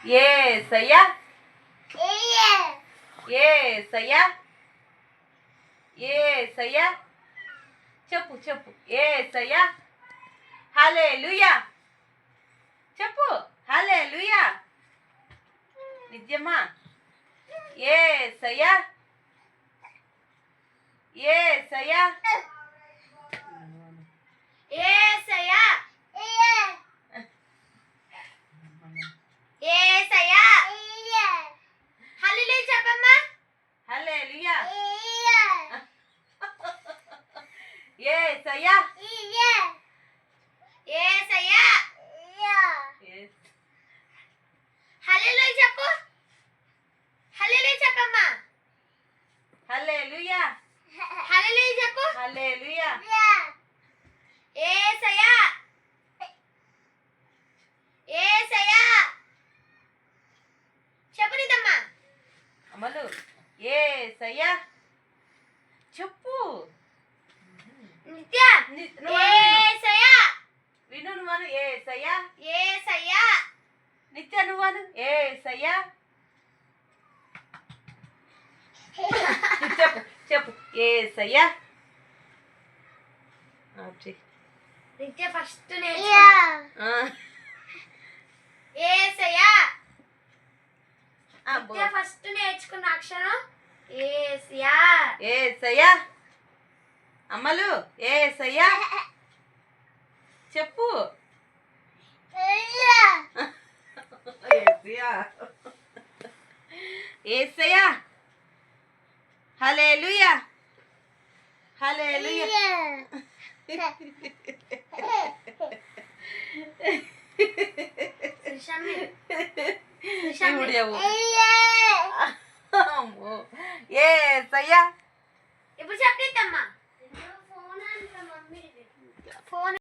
యేసయ్యా యేసయ్యా యేసయ్యా చెప్పు చెప్పు యేసయ్యా హల్లెలూయా చెప్పు హల్లెలూయా నిజమా యేసయ్యా యేసయ్యా యేసయ్యా యేసయ్యా హల్లెలూయా చెప్పమ్మా హల్లెలూయా యేసయ్యా యేసయ్యా హల్లెలూయా చెప్పు హల్లెలూయా చెప్పమ్మా హల్లెలూయా హల్లెలూయా చెప్పు హల్లెలూయా యేసయ్యా యేసయ్యా చెప్పు నిదమ్మా అమలు యేసయ్యా చెప్పు నిత్య యేసయ్యా విను నువ్వను యేసయ్యా యేసయ్యా నిత్య నువ్వను యేసయ్యా చెప్పు చెప్పు యేసయ్యా నిత్య ఫస్ట్ నేర్చుకున్నా యేసయ్యా నిత్య ఫస్ట్ నేర్చుకున్న అక్షరం యేసయ్యా యేసయ్యా అమ్మలు యేసయ్యా చెప్పు యేసయ్యా యేసయ్యా హల్లెలూయా హల్లెలూయా ఇప్పుడు చెప్పు యేసయ్యా ఇప్పుడు చెప్పిద్దమ్మా